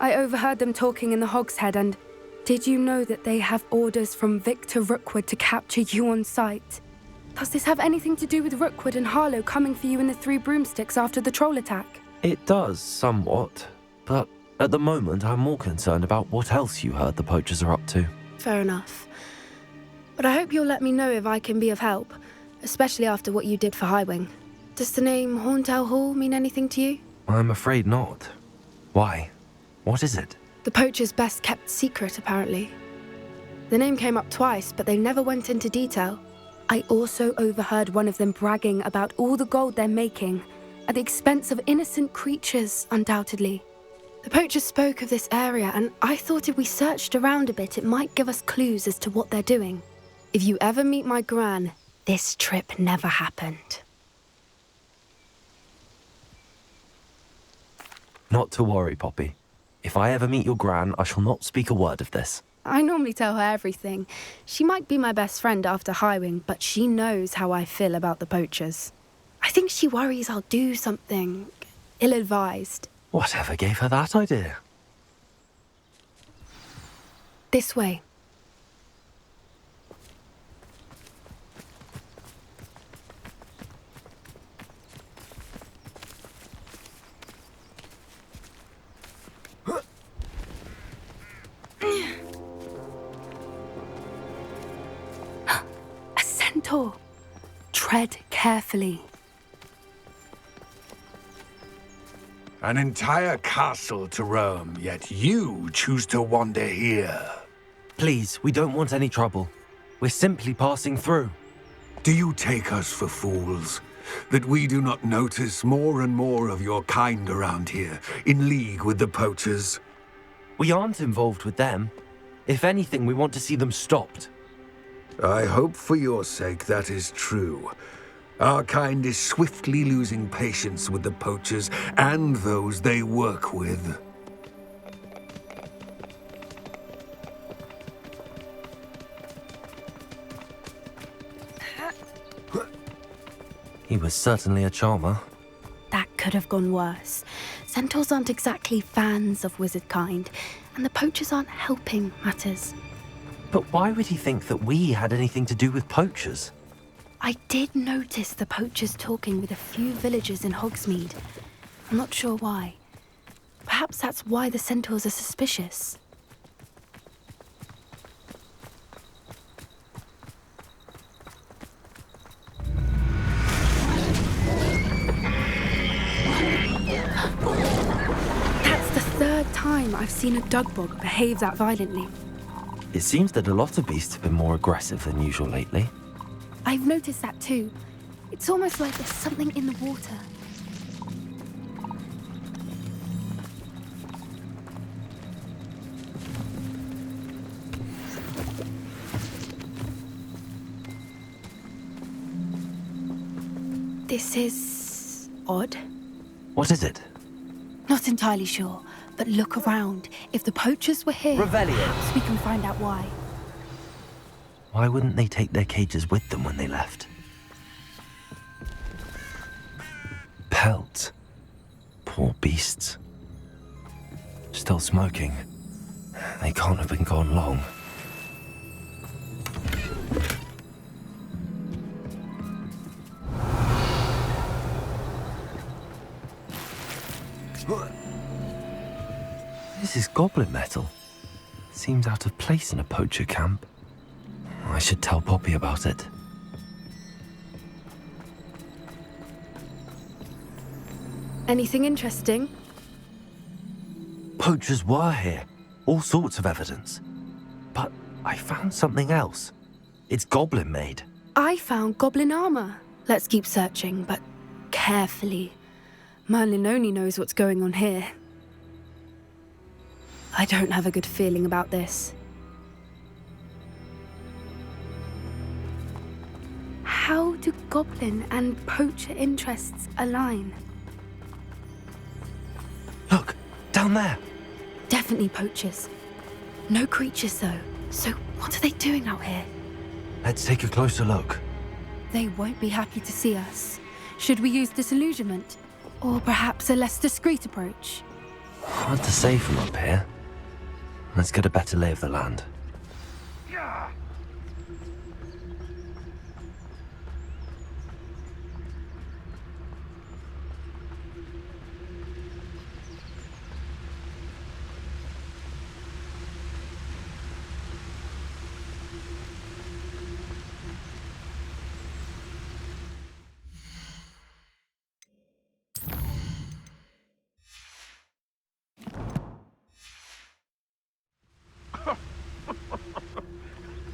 [SPEAKER 13] I overheard them talking in the Hogshead, and did you know that they have orders from Victor Rookwood to capture you on sight? Does this have anything to do with Rookwood and Harlow coming for you in the Three Broomsticks after the troll attack?
[SPEAKER 1] It does, somewhat. But at the moment, I'm more concerned about what else you heard the poachers are up to.
[SPEAKER 13] Fair enough. But I hope you'll let me know if I can be of help, especially after what you did for Highwing. Does the name Horntail Hall mean anything to you?
[SPEAKER 1] I'm afraid not. Why? What is it?
[SPEAKER 13] The poachers' best kept secret, apparently. The name came up twice, but they never went into detail. I also overheard one of them bragging about all the gold they're making, at the expense of innocent creatures, undoubtedly. The poachers spoke of this area, and I thought if we searched around a bit, it might give us clues as to what they're doing. If you ever meet my gran, this trip never happened.
[SPEAKER 1] Not to worry, Poppy. If I ever meet your gran, I shall not speak a word of this.
[SPEAKER 13] I normally tell her everything. She might be my best friend after Highwing, but she knows how I feel about the poachers. I think she worries I'll do something ill-advised.
[SPEAKER 1] Whatever gave her that idea?
[SPEAKER 13] This way. A centaur. Tread carefully.
[SPEAKER 5] An entire castle to roam, yet you choose to wander here.
[SPEAKER 1] Please, we don't want any trouble. We're simply passing through.
[SPEAKER 5] Do you take us for fools? That we do not notice more and more of your kind around here, in league with the poachers?
[SPEAKER 1] We aren't involved with them. If anything, we want to see them stopped.
[SPEAKER 5] I hope for your sake that is true. Our kind is swiftly losing patience with the poachers and those they work with.
[SPEAKER 1] He was certainly a charmer.
[SPEAKER 13] That could have gone worse. Centaurs aren't exactly fans of wizard kind, and the poachers aren't helping matters.
[SPEAKER 1] But why would he think that we had anything to do with poachers?
[SPEAKER 13] I did notice the poachers talking with a few villagers in Hogsmeade. I'm not sure why. Perhaps that's why the centaurs are suspicious. That's the third time I've seen a dugbog behave that violently.
[SPEAKER 1] It seems that a lot of beasts have been more aggressive than usual lately.
[SPEAKER 13] I've noticed that too. It's almost like there's something in the water. This is odd.
[SPEAKER 1] What is it?
[SPEAKER 13] Not entirely sure, but look around. If the poachers were here,
[SPEAKER 1] Revelio.
[SPEAKER 13] perhaps we can find out why.
[SPEAKER 1] Why wouldn't they take their cages with them when they left? Pelts. Poor beasts. Still smoking. They can't have been gone long. This is goblin metal. Seems out of place in a poacher camp. I should tell Poppy about it.
[SPEAKER 13] Anything interesting?
[SPEAKER 1] Poachers were here. All sorts of evidence. But I found something else. It's goblin made.
[SPEAKER 13] I found goblin armor. Let's keep searching, but carefully. Merlin only knows what's going on here. I don't have a good feeling about this. How do goblin and poacher interests align?
[SPEAKER 1] Look, down there.
[SPEAKER 13] Definitely poachers. No creatures, though. So what are they doing out here?
[SPEAKER 1] Let's take a closer look.
[SPEAKER 13] They won't be happy to see us. Should we use disillusionment? Or perhaps a less discreet approach?
[SPEAKER 1] Hard to say from up here. Let's get a better lay of the land.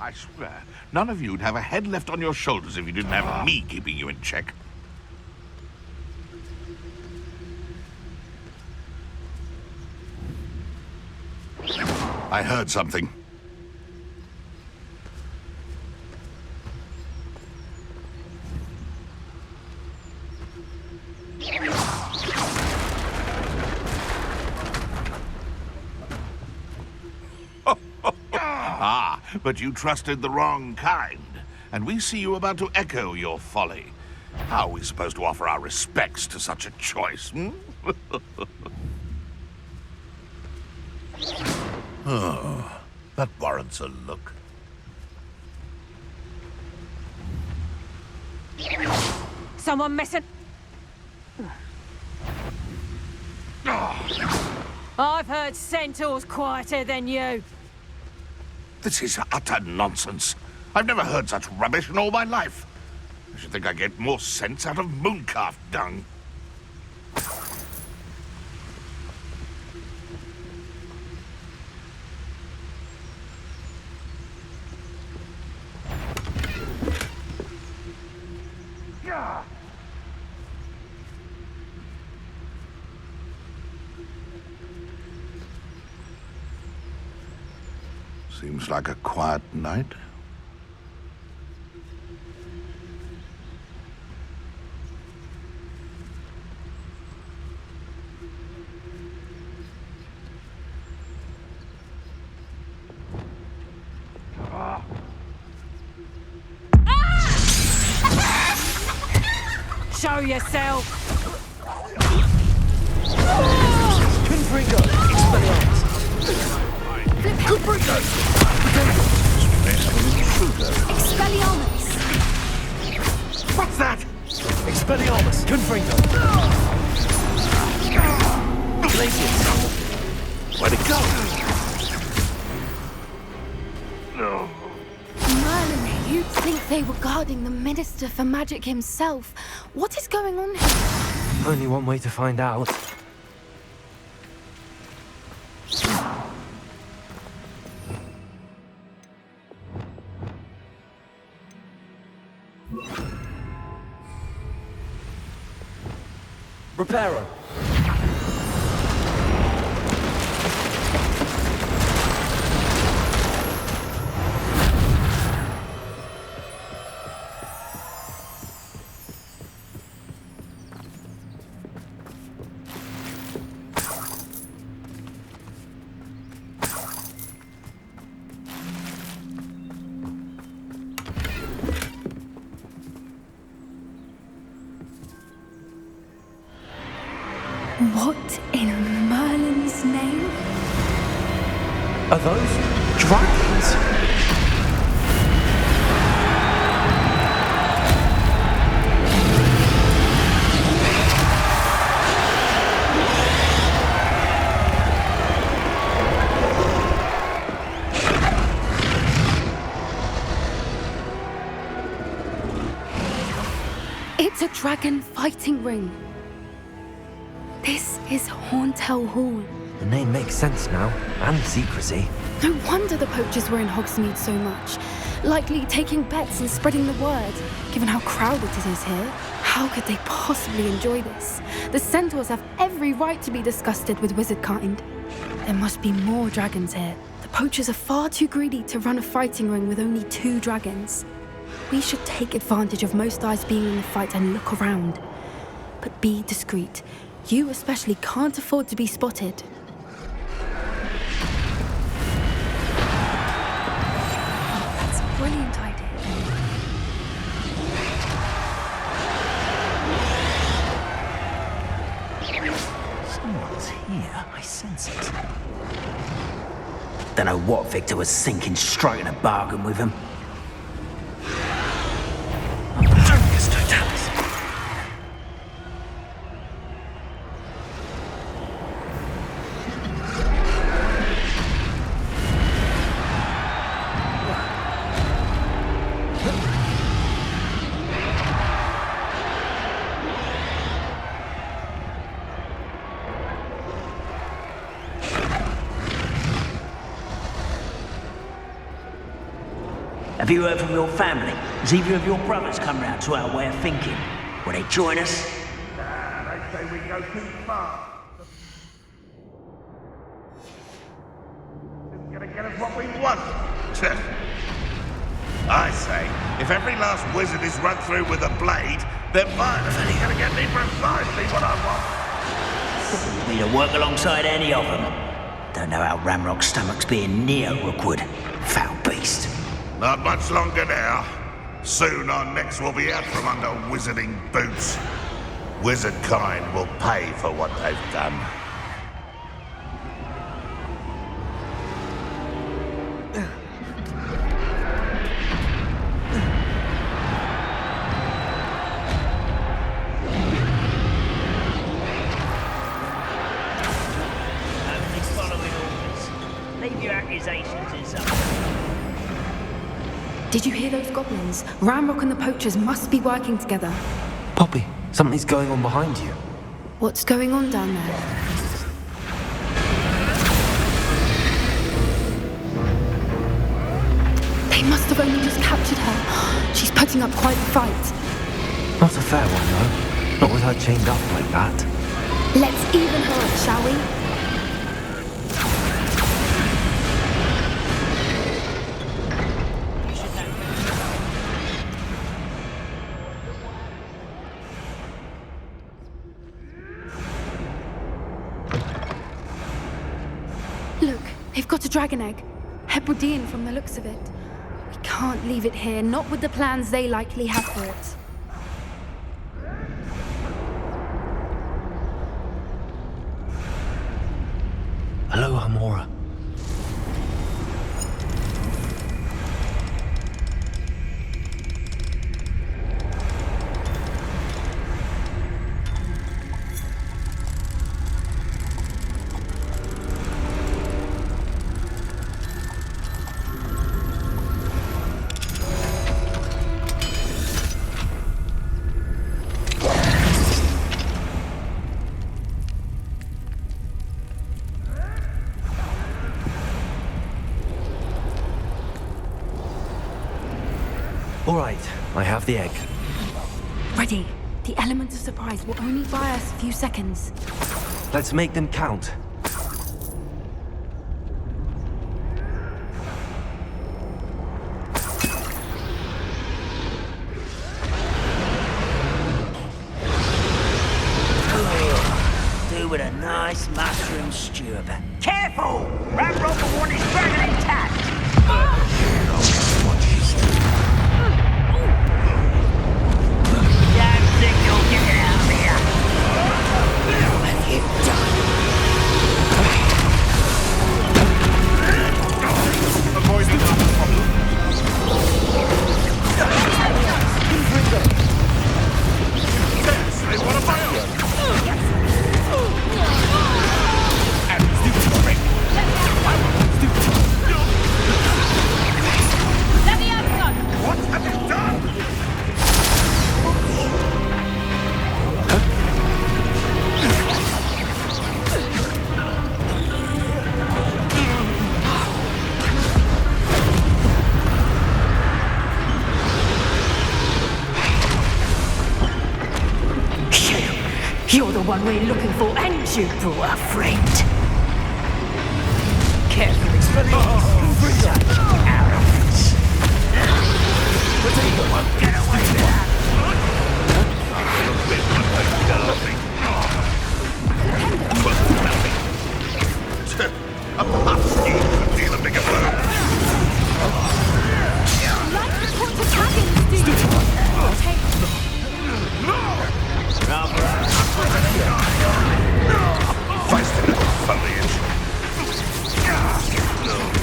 [SPEAKER 2] I swear, none of you'd have a head left on your shoulders if you didn't have me keeping you in check. I heard something. Ah, but you trusted the wrong kind, and we see you about to echo your folly. How are we supposed to offer our respects to such a choice, hmm? Oh, that warrants a look.
[SPEAKER 3] Someone missing? I've heard centaurs quieter than you.
[SPEAKER 2] This is utter nonsense. I've never heard such rubbish in all my life. I should think I get more sense out of mooncalf dung. Seems like a quiet night.
[SPEAKER 3] Show yourself!
[SPEAKER 1] Confringo! Expelliarmus!
[SPEAKER 2] Confringo!
[SPEAKER 13] Expelliarmus!
[SPEAKER 2] What's that?
[SPEAKER 1] Expelliarmus! Confringo! Glacius!
[SPEAKER 2] Where'd it go?
[SPEAKER 13] Merlin, you'd think they were guarding the Minister for Magic himself. What is going on here?
[SPEAKER 1] Only one way to find out. Reparo.
[SPEAKER 13] What in Merlin's name?
[SPEAKER 1] Are those dragons?
[SPEAKER 13] dragon fighting ring. This is Hauntel Hall.
[SPEAKER 1] The name makes sense now, and the secrecy.
[SPEAKER 13] No wonder the poachers were in Hogsmeade so much. Likely taking bets and spreading the word. Given how crowded it is here, how could they possibly enjoy this? The centaurs have every right to be disgusted with wizard kind. There must be more dragons here. The poachers are far too greedy to run a fighting ring with only 2 dragons. We should take advantage of most eyes being in the fight and look around. But be discreet. You especially can't afford to be spotted. That's a brilliant idea.
[SPEAKER 4] Someone's here. I sense it. Don't know what Victor was thinking, striking a bargain with him.
[SPEAKER 8] Have you heard from your family? Has either of your brothers come round to our way of thinking? Will they join us?
[SPEAKER 2] Nah, they say we go too far. Isn't gonna get us what we want. I say, if every last wizard is run through with a blade, then violence ain't gonna get me precisely what I want.
[SPEAKER 8] We to work alongside any of them. Don't know how Ramrock's stomach's being near Rookwood. Foul beast.
[SPEAKER 2] Not much longer now. Soon our necks will be out from under wizarding boots. Wizard kind will pay for what they've done.
[SPEAKER 8] Only following orders. Leave your accusations in some.
[SPEAKER 13] Did you hear those goblins? Ramrock and the poachers must be working together.
[SPEAKER 1] Poppy, something's going on behind you.
[SPEAKER 13] What's going on down there? They must have only just captured her. She's putting up quite a fight.
[SPEAKER 1] Not a fair one, though. Not with her chained up like that.
[SPEAKER 13] Let's even her up, shall we? Look, they've got a dragon egg. Hebridean from the looks of it. We can't leave it here, not with the plans they likely have for it.
[SPEAKER 1] Hello, Amora. All right, I have the egg.
[SPEAKER 13] Ready. The element of surprise will only buy us a few seconds.
[SPEAKER 1] Let's make them count.
[SPEAKER 8] Do with a nice mushroom stew. Careful! Ramrock will want his dragon intact!
[SPEAKER 3] You're the one we're looking for, and you brought a friend. Careful, Expelliarmus. Arrogance. Potato won't get away with that.
[SPEAKER 2] A husky could deal a bigger blow.
[SPEAKER 3] Like the point of dragons, dude.
[SPEAKER 2] Feisty little foliage.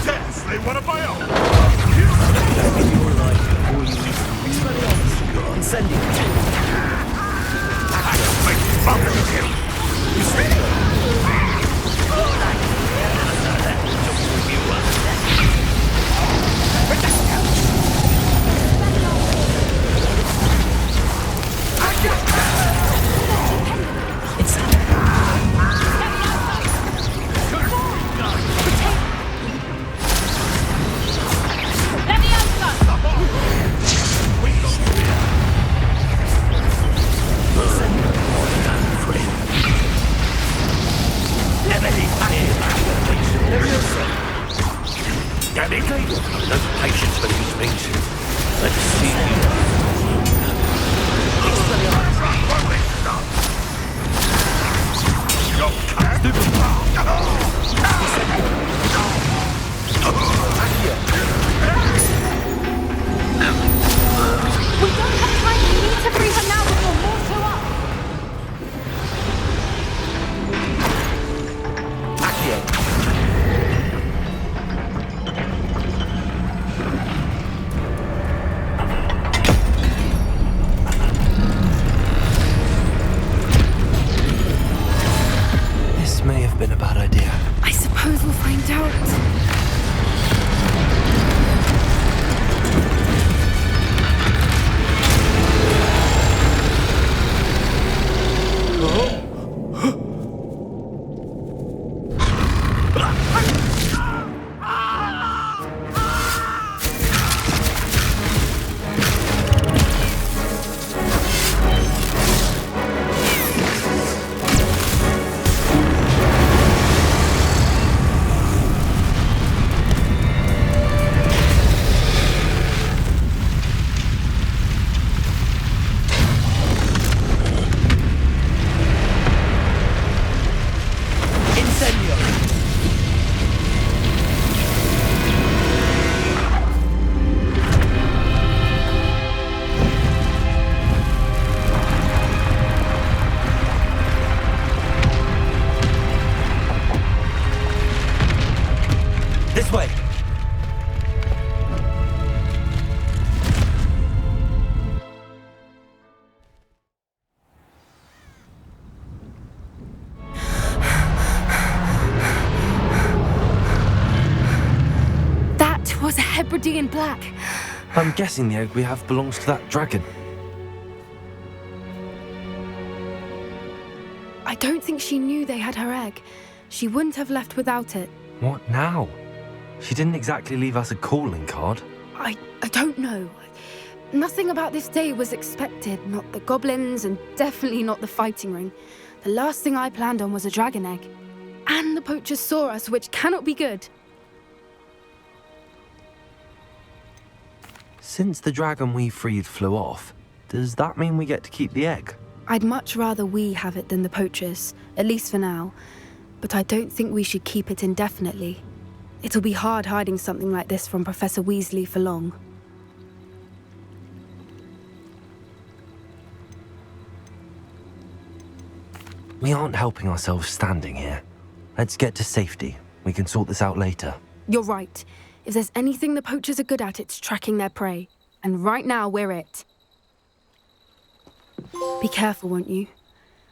[SPEAKER 2] Yes, they want a bio.
[SPEAKER 7] Your life before you leave. Expelliarmus, sending it.
[SPEAKER 2] Make fun of him.
[SPEAKER 6] No patience for these things. Let's see you.
[SPEAKER 3] We don't have time. We need to free her now before more show up.
[SPEAKER 1] This may have been a bad idea.
[SPEAKER 13] I suppose we'll find out.
[SPEAKER 1] This way!
[SPEAKER 13] That was a Hebridean black.
[SPEAKER 1] I'm guessing the egg we have belongs to that dragon.
[SPEAKER 13] I don't think she knew they had her egg. She wouldn't have left without it.
[SPEAKER 1] What now? She didn't exactly leave us a calling card.
[SPEAKER 13] I don't know. Nothing about this day was expected. Not the goblins, and definitely not the fighting ring. The last thing I planned on was a dragon egg. And the poachers saw us, which cannot be good.
[SPEAKER 1] Since the dragon we freed flew off, does that mean we get to keep the egg?
[SPEAKER 13] I'd much rather we have it than the poachers, at least for now. But I don't think we should keep it indefinitely. It'll be hard hiding something like this from Professor Weasley for long.
[SPEAKER 1] We aren't helping ourselves standing here. Let's get to safety. We can sort this out later.
[SPEAKER 13] You're right. If there's anything the poachers are good at, it's tracking their prey. And right now, we're it. Be careful, won't you?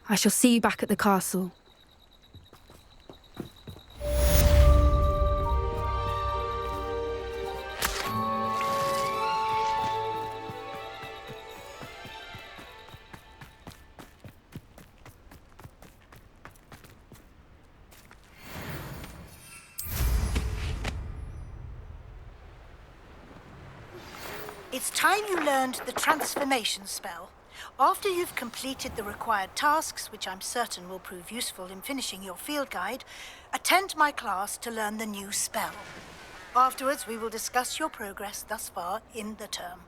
[SPEAKER 13] I shall see you back at the castle.
[SPEAKER 14] It's time you learned the transformation spell. After you've completed the required tasks, which I'm certain will prove useful in finishing your field guide, attend my class to learn the new spell. Afterwards, we will discuss your progress thus far in the term.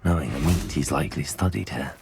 [SPEAKER 1] Knowing the meat, he's likely studied here.